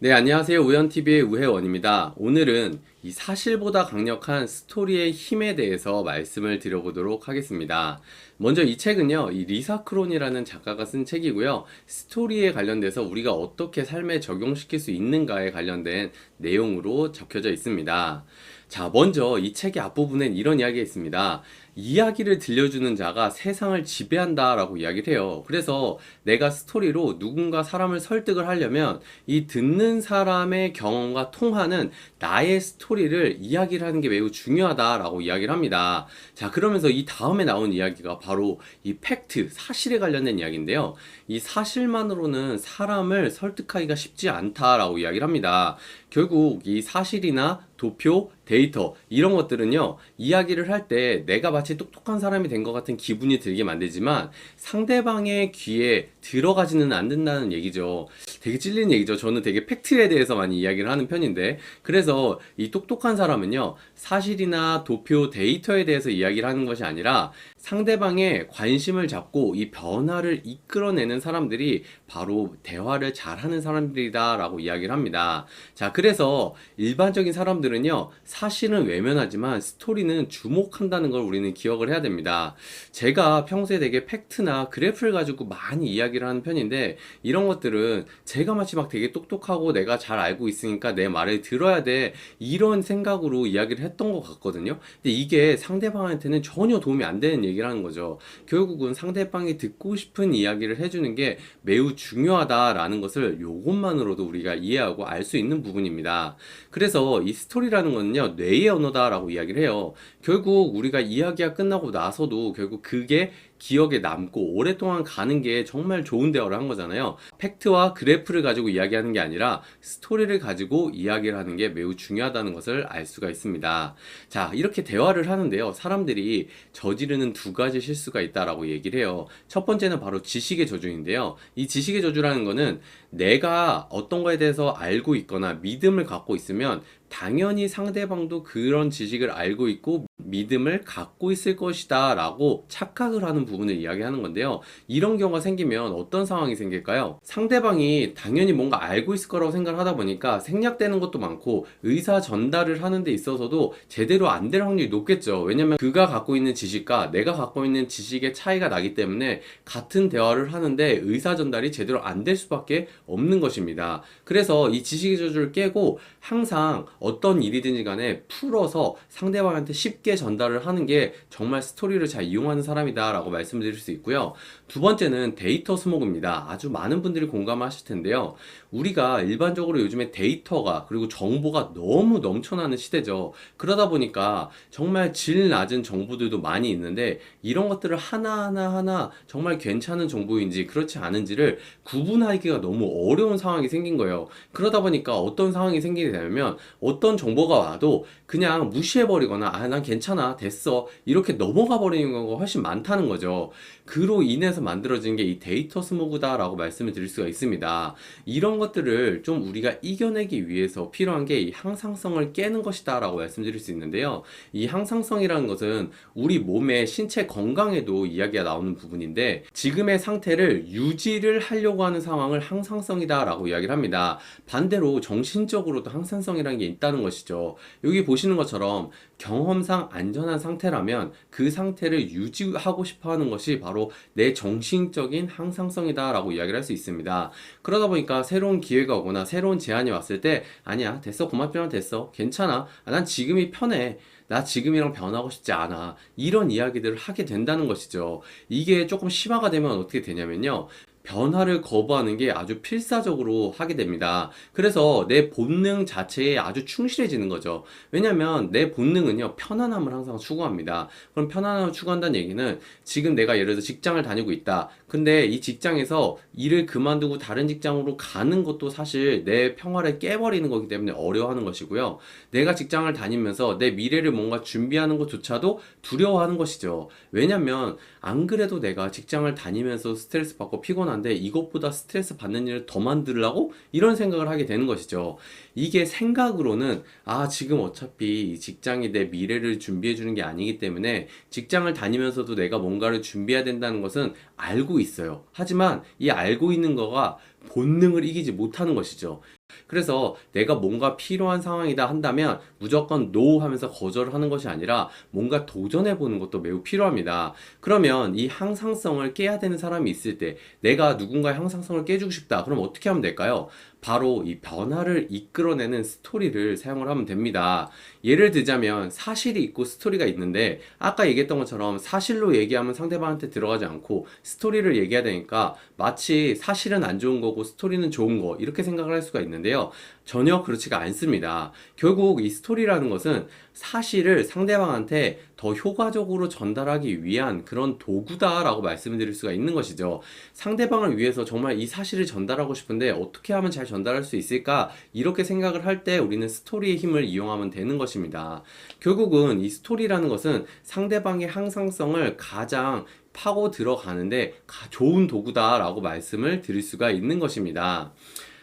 네, 안녕하세요. 우연TV의 우혜원입니다. 오늘은 이 사실보다 강력한 스토리의 힘에 대해서 말씀을 드려보도록 하겠습니다. 먼저 이 책은요, 이 리사 크론이라는 작가가 쓴 책이고요. 스토리에 관련돼서 우리가 어떻게 삶에 적용시킬 수 있는가에 관련된 내용으로 적혀져 있습니다. 자, 먼저 이 책의 앞부분엔 이런 이야기가 있습니다. 이야기를 들려주는 자가 세상을 지배한다라고 이야기를 해요. 그래서 내가 스토리로 누군가 사람을 설득을 하려면 이 듣는 사람의 경험과 통하는 나의 스토리를 이야기를 하는 게 매우 중요하다라고 이야기를 합니다. 자, 그러면서 이 다음에 나온 이야기가 바로 이 팩트, 사실에 관련된 이야기인데요. 이 사실만으로는 사람을 설득하기가 쉽지 않다라고 이야기를 합니다. 결국 이 사실이나 도표, 데이터 이런 것들은요, 이야기를 할 때 내가 마치 똑똑한 사람이 된 것 같은 기분이 들게 만들지만 상대방의 귀에 들어가지는 않는다는 얘기죠. 되게 찔리는 얘기죠. 저는 되게 팩트에 대해서 많이 이야기를 하는 편인데, 그래서 이 똑똑한 사람은요, 사실이나 도표, 데이터에 대해서 이야기를 하는 것이 아니라 상대방의 관심을 잡고 이 변화를 이끌어내는 사람들이 바로 대화를 잘하는 사람들이다 라고 이야기를 합니다. 자, 그래서 일반적인 사람들은요, 사실은 외면하지만 스토리는 주목한다는 걸 우리는 기억을 해야 됩니다. 제가 평소에 되게 팩트나 그래프를 가지고 많이 이야기를 하는 편인데, 이런 것들은 제가 마치 막 되게 똑똑하고 내가 잘 알고 있으니까 내 말을 들어야 돼, 이런 생각으로 이야기를 했던 것 같거든요. 근데 이게 상대방한테는 전혀 도움이 안 되는 얘기를 하는 거죠. 결국은 상대방이 듣고 싶은 이야기를 해주는 게 매우 중요하다라는 것을 요것만으로도 우리가 이해하고 알 수 있는 부분입니다. 그래서 이 스토리라는 거는요, 뇌의 언어다라고 이야기를 해요. 결국 우리가 이야기가 끝나고 나서도 결국 그게 기억에 남고 오랫동안 가는 게 정말 좋은 대화를 한 거잖아요. 팩트와 그래프를 가지고 이야기하는 게 아니라 스토리를 가지고 이야기를 하는 게 매우 중요하다는 것을 알 수가 있습니다. 자, 이렇게 대화를 하는데요, 사람들이 저지르는 두 가지 실수가 있다라고 얘기를 해요. 첫 번째는 바로 지식의 저주인데요. 이 지식의 저주라는 거는 내가 어떤 거에 대해서 알고 있거나 믿음을 갖고 있으면 당연히 상대방도 그런 지식을 알고 있고 믿음을 갖고 있을 것이다 라고 착각을 하는 부분을 이야기하는 건데요. 이런 경우가 생기면 어떤 상황이 생길까요? 상대방이 당연히 뭔가 알고 있을 거라고 생각을 하다 보니까 생략되는 것도 많고 의사 전달을 하는 데 있어서도 제대로 안 될 확률이 높겠죠. 왜냐면 그가 갖고 있는 지식과 내가 갖고 있는 지식의 차이가 나기 때문에 같은 대화를 하는데 의사 전달이 제대로 안 될 수밖에 없는 것입니다. 그래서 이 지식의 저주를 깨고 항상 어떤 일이든지 간에 풀어서 상대방한테 쉽게 전달을 하는 게 정말 스토리를 잘 이용하는 사람이다 라고 말씀드릴 수 있고요. 두 번째는 데이터 스모그입니다. 아주 많은 분들이 공감하실 텐데요. 우리가 일반적으로 요즘에 데이터가 그리고 정보가 너무 넘쳐나는 시대죠. 그러다 보니까 정말 질 낮은 정보들도 많이 있는데 이런 것들을 하나하나 정말 괜찮은 정보인지 그렇지 않은지를 구분하기가 너무 어려운 상황이 생긴 거예요. 그러다 보니까 어떤 상황이 생기게 되면 어떤 정보가 와도 그냥 무시해버리거나 난 괜찮아 됐어 이렇게 넘어가 버리는 경우가 훨씬 많다는 거죠. 그로 인해서 만들어진 게 이 데이터 스모그다 라고 말씀을 드릴 수가 있습니다. 이런 것들을 좀 우리가 이겨내기 위해서 필요한 게 이 항상성을 깨는 것이다 라고 말씀드릴 수 있는데요. 이 항상성이라는 것은 우리 몸의 신체 건강에도 이야기가 나오는 부분인데, 지금의 상태를 유지를 하려고 하는 상황을 항상성이다 라고 이야기를 합니다. 반대로 정신적으로도 항상성이라는 게 있다는 것이죠. 여기 보시는 것처럼 경험상 안전한 상태라면 그 상태를 유지하고 싶어 하는 것이 바로 내 정신적인 항상성이다 라고 이야기를 할 수 있습니다. 그러다 보니까 새로운 기회가 오거나 새로운 제안이 왔을 때 아니야 됐어 고맙지만 됐어 괜찮아 난 지금이 편해 나 지금이랑 변하고 싶지 않아 이런 이야기들을 하게 된다는 것이죠. 이게 조금 심화가 되면 어떻게 되냐면요, 변화를 거부하는 게 아주 필사적으로 하게 됩니다. 그래서 내 본능 자체에 아주 충실해지는 거죠. 왜냐면 내 본능은요, 편안함을 항상 추구합니다. 그럼 편안함을 추구한다는 얘기는 지금 내가 예를 들어 직장을 다니고 있다. 근데 이 직장에서 일을 그만두고 다른 직장으로 가는 것도 사실 내 평화를 깨버리는 거기 때문에 어려워하는 것이고요. 내가 직장을 다니면서 내 미래를 뭔가 준비하는 것조차도 두려워하는 것이죠. 왜냐면 안 그래도 내가 직장을 다니면서 스트레스 받고 피곤한데 이것보다 스트레스 받는 일을 더 만들라고? 이런 생각을 하게 되는 것이죠. 이게 생각으로는 지금 어차피 이 직장이 내 미래를 준비해 주는 게 아니기 때문에 직장을 다니면서도 내가 뭔가를 준비해야 된다는 것은 알고 있어요. 하지만 이 알고 있는 거가 본능을 이기지 못하는 것이죠. 그래서 내가 뭔가 필요한 상황이다 한다면 무조건 NO 하면서 거절을 하는 것이 아니라 뭔가 도전해 보는 것도 매우 필요합니다. 그러면 이 항상성을 깨야 되는 사람이 있을 때 내가 누군가의 항상성을 깨주고 싶다. 그럼 어떻게 하면 될까요? 바로 이 변화를 이끌어내는 스토리를 사용을 하면 됩니다. 예를 들자면 사실이 있고 스토리가 있는데 아까 얘기했던 것처럼 사실로 얘기하면 상대방한테 들어가지 않고 스토리를 얘기해야 되니까 마치 사실은 안 좋은 거고 스토리는 좋은 거 이렇게 생각을 할 수가 있는데요. 전혀 그렇지가 않습니다. 결국 이 스토리라는 것은 사실을 상대방한테 더 효과적으로 전달하기 위한 그런 도구다라고 말씀을 드릴 수가 있는 것이죠. 상대방을 위해서 정말 이 사실을 전달하고 싶은데 어떻게 하면 잘 전달할 수 있을까? 이렇게 생각을 할 때 우리는 스토리의 힘을 이용하면 되는 것입니다. 결국은 이 스토리라는 것은 상대방의 항상성을 가장 파고 들어가는데 좋은 도구다라고 말씀을 드릴 수가 있는 것입니다.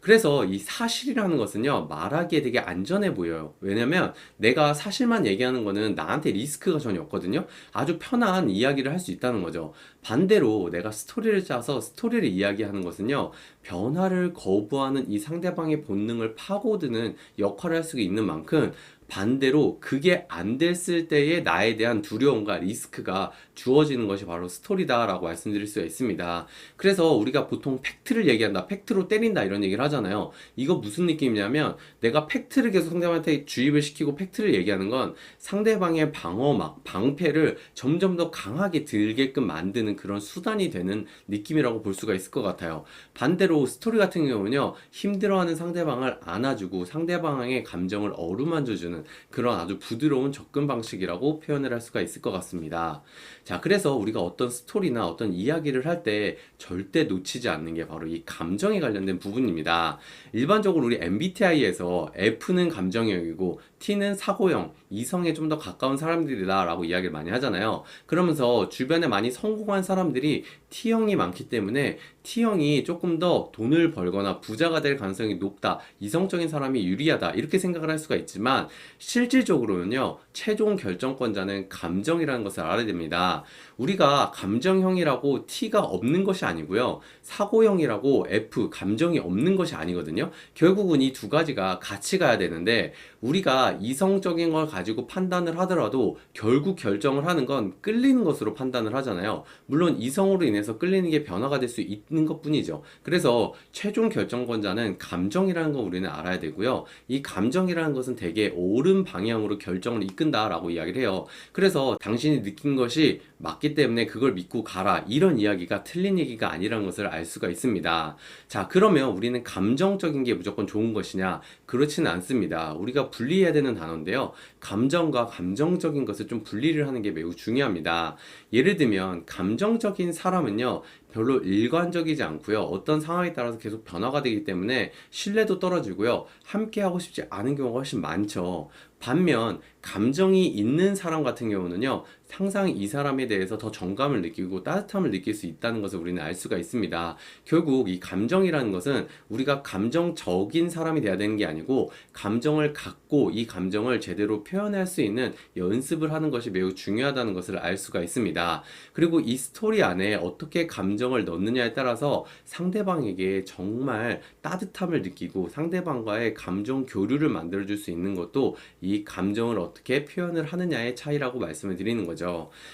그래서 이 사실이라는 것은요, 말하기에 되게 안전해 보여요. 왜냐면 내가 사실만 얘기하는 거는 나한테 리스크가 전혀 없거든요. 아주 편한 이야기를 할 수 있다는 거죠. 반대로 내가 스토리를 짜서 스토리를 이야기하는 것은요, 변화를 거부하는 이 상대방의 본능을 파고드는 역할을 할 수 있는 만큼 반대로 그게 안 됐을 때의 나에 대한 두려움과 리스크가 주어지는 것이 바로 스토리다라고 말씀드릴 수가 있습니다. 그래서 우리가 보통 팩트를 얘기한다, 팩트로 때린다 이런 얘기를 하잖아요. 이거 무슨 느낌이냐면 내가 팩트를 계속 상대방한테 주입을 시키고 팩트를 얘기하는 건 상대방의 방어막, 방패를 점점 더 강하게 들게끔 만드는 그런 수단이 되는 느낌이라고 볼 수가 있을 것 같아요. 반대로 스토리 같은 경우는요, 힘들어하는 상대방을 안아주고 상대방의 감정을 어루만져주는 그런 아주 부드러운 접근 방식이라고 표현을 할 수가 있을 것 같습니다. 자, 그래서 우리가 어떤 스토리나 어떤 이야기를 할 때 절대 놓치지 않는 게 바로 이 감정에 관련된 부분입니다. 일반적으로 우리 MBTI에서 F는 감정형이고 T는 사고형, 이성에 좀 더 가까운 사람들이다 라고 이야기를 많이 하잖아요. 그러면서 주변에 많이 성공한 사람들이 T형이 많기 때문에 T형이 조금 더 돈을 벌거나 부자가 될 가능성이 높다, 이성적인 사람이 유리하다 이렇게 생각을 할 수가 있지만 실질적으로는요, 최종 결정권자는 감정이라는 것을 알아야 됩니다. 우리가 감정형이라고 T가 없는 것이 아니고요, 사고형이라고 F, 감정이 없는 것이 아니거든요. 결국은 이 두 가지가 같이 가야 되는데 우리가 이성적인 걸 가지고 판단을 하더라도 결국 결정을 하는 건 끌리는 것으로 판단을 하잖아요. 물론 이성으로 인해서 끌리는 게 변화가 될 수 있는 것 뿐이죠. 그래서 최종 결정권자는 감정이라는 거 우리는 알아야 되고요. 이 감정이라는 것은 되게 옳은 방향으로 결정을 이끈다라고 이야기를 해요. 그래서 당신이 느낀 것이 맞기 때문에 그걸 믿고 가라, 이런 이야기가 틀린 얘기가 아니라는 것을 알 수가 있습니다. 자, 그러면 우리는 감정적인 게 무조건 좋은 것이냐? 그렇지는 않습니다. 우리가 분리해야 되는 단어인데요, 감정과 감정적인 것을 좀 분리를 하는 게 매우 중요합니다. 예를 들면 감정적인 사람은요, 별로 일관적이지 않고요, 어떤 상황에 따라서 계속 변화가 되기 때문에 신뢰도 떨어지고요, 함께 하고 싶지 않은 경우가 훨씬 많죠. 반면 감정이 있는 사람 같은 경우는요, 항상 이 사람에 대해서 더 정감을 느끼고 따뜻함을 느낄 수 있다는 것을 우리는 알 수가 있습니다. 결국 이 감정이라는 것은 우리가 감정적인 사람이 돼야 되는 게 아니고 감정을 갖고 이 감정을 제대로 표현할 수 있는 연습을 하는 것이 매우 중요하다는 것을 알 수가 있습니다. 그리고 이 스토리 안에 어떻게 감정을 넣느냐에 따라서 상대방에게 정말 따뜻함을 느끼고 상대방과의 감정 교류를 만들어줄 수 있는 것도 이 감정을 어떻게 표현을 하느냐의 차이라고 말씀을 드리는 거죠.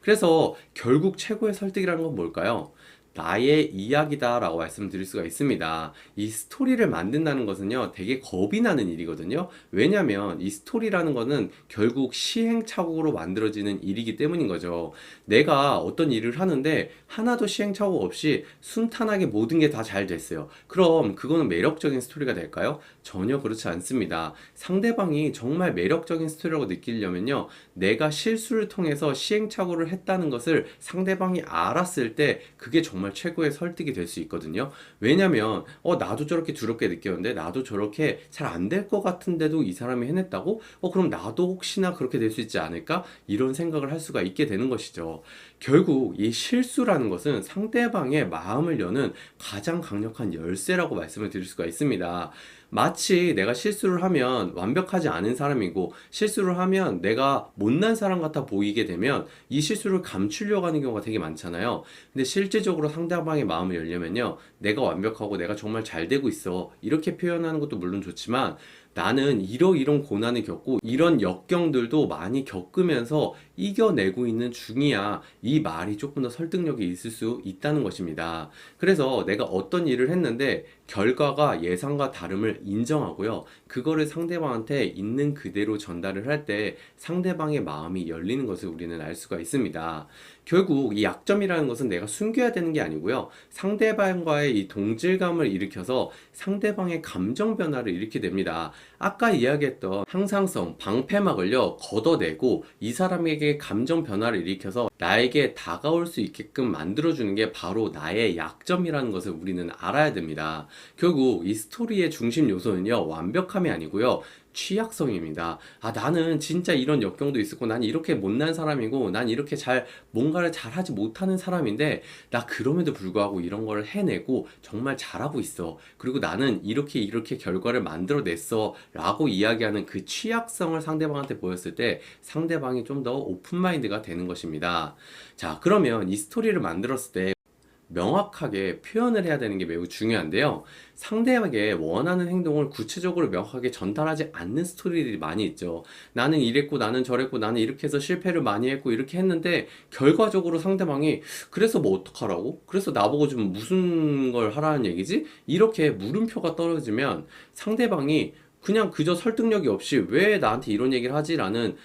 그래서 결국 최고의 설득이라는 건 뭘까요? 나의 이야기다 라고 말씀드릴 수가 있습니다. 이 스토리를 만든다는 것은요, 되게 겁이 나는 일이거든요. 왜냐면 이 스토리라는 거는 결국 시행착오로 만들어지는 일이기 때문인 거죠. 내가 어떤 일을 하는데 하나도 시행착오 없이 순탄하게 모든 게 다 잘 됐어요. 그럼 그거는 매력적인 스토리가 될까요? 전혀 그렇지 않습니다. 상대방이 정말 매력적인 스토리라고 느끼려면요, 내가 실수를 통해서 시행착오를 했다는 것을 상대방이 알았을 때 그게 정말 최고의 설득이 될 수 있거든요. 왜냐면 나도 저렇게 두렵게 느꼈는데 나도 저렇게 잘 안 될 것 같은데도 이 사람이 해냈다고? 그럼 나도 혹시나 그렇게 될 수 있지 않을까? 이런 생각을 할 수가 있게 되는 것이죠. 결국 이 실수라는 것은 상대방의 마음을 여는 가장 강력한 열쇠라고 말씀을 드릴 수가 있습니다. 마치 내가 실수를 하면 완벽하지 않은 사람이고 실수를 하면 내가 못난 사람 같아 보이게 되면 이 실수를 감추려고 하는 경우가 되게 많잖아요. 근데 실제적으로 상대방의 마음을 열려면요, 내가 완벽하고 내가 정말 잘 되고 있어, 이렇게 표현하는 것도 물론 좋지만, 나는 이런 고난을 겪고 이런 역경들도 많이 겪으면서 이겨내고 있는 중이야, 이 말이 조금 더 설득력이 있을 수 있다는 것입니다. 그래서 내가 어떤 일을 했는데 결과가 예상과 다름을 인정하고요, 그거를 상대방한테 있는 그대로 전달을 할 때 상대방의 마음이 열리는 것을 우리는 알 수가 있습니다. 결국 이 약점이라는 것은 내가 숨겨야 되는 게 아니고요, 상대방과의 이 동질감을 일으켜서 상대방의 감정 변화를 일으키게 됩니다. 아까 이야기했던 항상성, 방패막을요, 걷어내고 이 사람에게 감정 변화를 일으켜서 나에게 다가올 수 있게끔 만들어주는 게 바로 나의 약점이라는 것을 우리는 알아야 됩니다. 결국 이 스토리의 중심 요소는요, 완벽함이 아니고요, 취약성입니다. 나는 진짜 이런 역경도 있었고, 난 이렇게 못난 사람이고, 난 이렇게 뭔가를 잘하지 못하는 사람인데, 나 그럼에도 불구하고 이런 걸 해내고 정말 잘하고 있어. 그리고 나는 이렇게 결과를 만들어냈어. 라고 이야기하는 그 취약성을 상대방한테 보였을 때 상대방이 좀 더 오픈마인드가 되는 것입니다. 자, 그러면 이 스토리를 만들었을 때 명확하게 표현을 해야 되는 게 매우 중요한데요. 상대에게 원하는 행동을 구체적으로 명확하게 전달하지 않는 스토리들이 많이 있죠. 나는 이랬고, 나는 저랬고, 나는 이렇게 해서 실패를 많이 했고, 이렇게 했는데, 결과적으로 상대방이, 그래서 뭐 어떡하라고? 그래서 나보고 좀 무슨 걸 하라는 얘기지? 이렇게 물음표가 떨어지면 상대방이 그냥 그저 설득력이 없이 왜 나한테 이런 얘기를 하지? 라는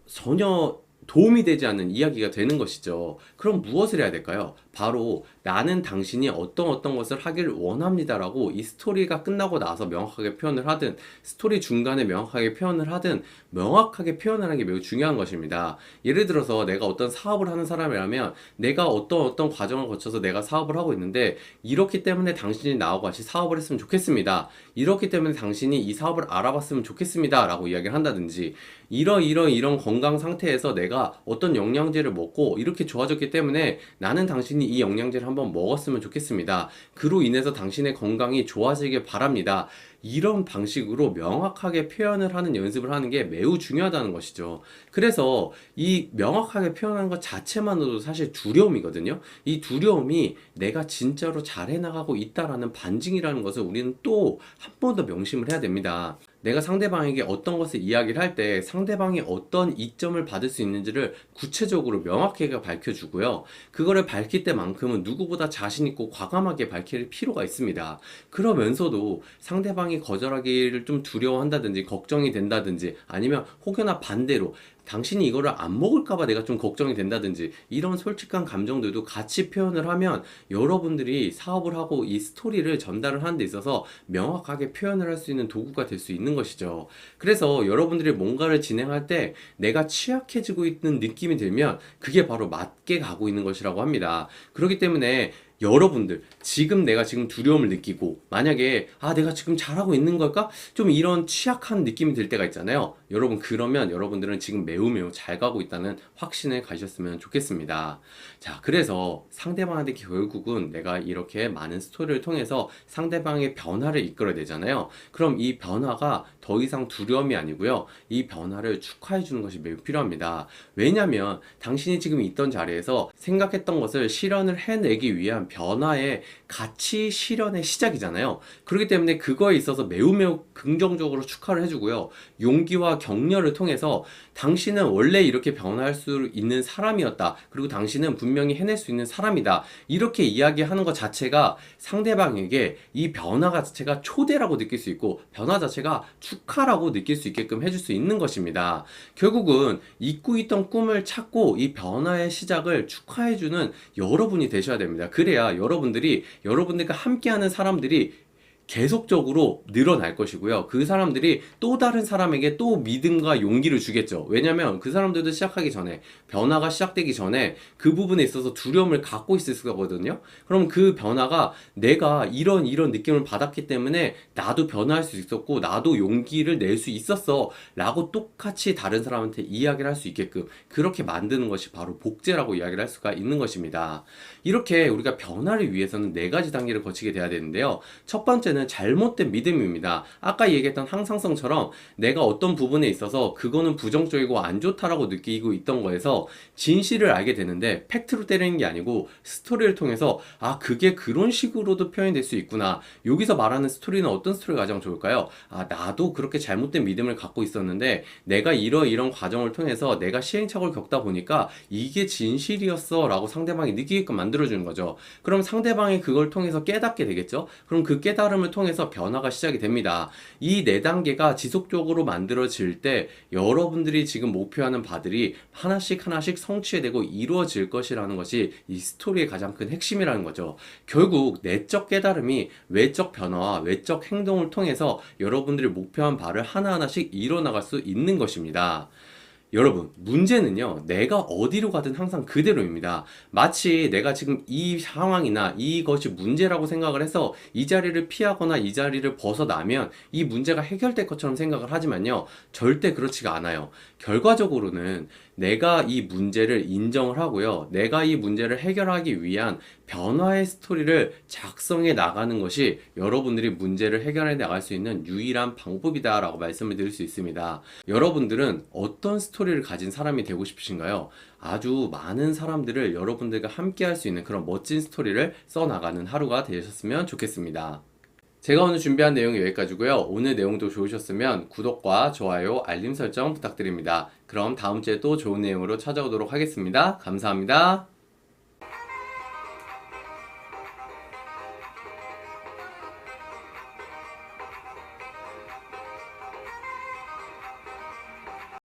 전혀 도움이 되지 않는 이야기가 되는 것이죠. 그럼 무엇을 해야 될까요? 바로 나는 당신이 어떤 것을 하기를 원합니다라고 이 스토리가 끝나고 나서 명확하게 표현을 하든, 스토리 중간에 명확하게 표현을 하든, 명확하게 표현을 하는 게 매우 중요한 것입니다. 예를 들어서 내가 어떤 사업을 하는 사람이라면, 내가 어떤 과정을 거쳐서 내가 사업을 하고 있는데, 이렇기 때문에 당신이 나하고 같이 사업을 했으면 좋겠습니다, 이렇기 때문에 당신이 이 사업을 알아봤으면 좋겠습니다 라고 이야기를 한다든지, 이런 건강 상태에서 내가 어떤 영양제를 먹고 이렇게 좋아졌기 때문에 나는 당신이 이 영양제를 한번 먹었으면 좋겠습니다, 그로 인해서 당신의 건강이 좋아지길 바랍니다, 이런 방식으로 명확하게 표현을 하는 연습을 하는 게 매우 중요하다는 것이죠. 그래서 이 명확하게 표현하는 것 자체만으로도 사실 두려움이거든요. 이 두려움이 내가 진짜로 잘 해나가고 있다라는 반증이라는 것을 우리는 또 한 번 더 명심을 해야 됩니다. 내가 상대방에게 어떤 것을 이야기를 할 때 상대방이 어떤 이점을 받을 수 있는지를 구체적으로 명확하게 밝혀주고요, 그거를 밝힐 때만큼은 누구보다 자신있고 과감하게 밝힐 필요가 있습니다. 그러면서도 상대방이 거절하기를 좀 두려워한다든지 걱정이 된다든지, 아니면 혹여나 반대로 당신이 이거를 안 먹을까봐 내가 좀 걱정이 된다든지, 이런 솔직한 감정들도 같이 표현을 하면 여러분들이 사업을 하고 이 스토리를 전달을 하는 데 있어서 명확하게 표현을 할 수 있는 도구가 될 수 있는 것이죠. 그래서 여러분들이 뭔가를 진행할 때 내가 취약해지고 있는 느낌이 들면 그게 바로 맞게 가고 있는 것이라고 합니다. 그렇기 때문에 여러분들, 내가 지금 두려움을 느끼고, 만약에 내가 지금 잘하고 있는 걸까? 좀 이런 취약한 느낌이 들 때가 있잖아요. 그러면 여러분들은 지금 매우 잘 가고 있다는 확신을 가지셨으면 좋겠습니다. 자, 그래서 상대방한테 결국은 내가 이렇게 많은 스토리를 통해서 상대방의 변화를 이끌어내잖아요. 그럼 이 변화가 더 이상 두려움이 아니고요, 이 변화를 축하해 주는 것이 매우 필요합니다. 왜냐면 당신이 지금 있던 자리에서 생각했던 것을 실현을 해내기 위한 변화의 가치 실현의 시작이잖아요. 그렇기 때문에 그거에 있어서 매우 긍정적으로 축하를 해주고요, 용기와 격려를 통해서 당신은 원래 이렇게 변화할 수 있는 사람이었다, 그리고 당신은 분명히 해낼 수 있는 사람이다, 이렇게 이야기하는 것 자체가 상대방에게 이 변화 자체가 초대라고 느낄 수 있고, 변화 자체가 축하라고 느낄 수 있게끔 해줄 수 있는 것입니다. 결국은 잊고 있던 꿈을 찾고 이 변화의 시작을 축하해주는 여러분이 되셔야 됩니다. 그래야 여러분들과 함께하는 사람들이 계속적으로 늘어날 것이고요, 그 사람들이 또 다른 사람에게 또 믿음과 용기를 주겠죠. 왜냐면 그 사람들도 시작하기 전에, 변화가 시작되기 전에 그 부분에 있어서 두려움을 갖고 있을 거거든요. 그럼 그 변화가 내가 이런 느낌을 받았기 때문에 나도 변화할 수 있었고, 나도 용기를 낼 수 있었어 라고 똑같이 다른 사람한테 이야기를 할 수 있게끔 그렇게 만드는 것이 바로 복제라고 이야기를 할 수가 있는 것입니다. 이렇게 우리가 변화를 위해서는 4가지 단계를 거치게 돼야 되는데요. 첫 번째는 번째는 잘못된 믿음입니다. 아까 얘기했던 항상성처럼 내가 어떤 부분에 있어서 그거는 부정적이고 안 좋다라고 느끼고 있던 거에서 진실을 알게 되는데 팩트로 때리는 게 아니고 스토리를 통해서 아, 그게 그런 식으로도 표현될 수 있구나. 여기서 말하는 스토리는 어떤 스토리가 가장 좋을까요? 아, 나도 그렇게 잘못된 믿음을 갖고 있었는데 내가 이런 과정을 통해서 내가 시행착오를 겪다 보니까 이게 진실이었어 라고 상대방이 느끼게끔 만들어주는 거죠. 그럼 상대방이 그걸 통해서 깨닫게 되겠죠? 그럼 그 깨달음을 통해서 변화가 시작이 됩니다. 이 네 단계가 지속적으로 만들어질 때 여러분들이 지금 목표하는 바들이 하나씩 하나씩 성취되고 이루어질 것이라는 것이 이 스토리의 가장 큰 핵심이라는 거죠. 결국 내적 깨달음이 외적 변화와 외적 행동을 통해서 여러분들이 목표한 바를 하나하나씩 이뤄나갈 수 있는 것입니다. 여러분, 문제는요, 내가 어디로 가든 항상 그대로입니다. 마치 내가 지금 이 상황이나 이것이 문제라고 생각을 해서 이 자리를 피하거나 이 자리를 벗어나면 이 문제가 해결될 것처럼 생각을 하지만요, 절대 그렇지가 않아요. 결과적으로는 내가 이 문제를 인정을 하고요, 내가 이 문제를 해결하기 위한 변화의 스토리를 작성해 나가는 것이 여러분들이 문제를 해결해 나갈 수 있는 유일한 방법이다라고 말씀을 드릴 수 있습니다. 여러분들은 어떤 스토리를 가진 사람이 되고 싶으신가요? 아주 많은 사람들을 여러분들과 함께 할 수 있는 그런 멋진 스토리를 써나가는 하루가 되셨으면 좋겠습니다. 제가 오늘 준비한 내용이 여기까지고요. 오늘 내용도 좋으셨으면 구독과 좋아요, 알림 설정 부탁드립니다. 그럼 다음 주에 또 좋은 내용으로 찾아오도록 하겠습니다. 감사합니다.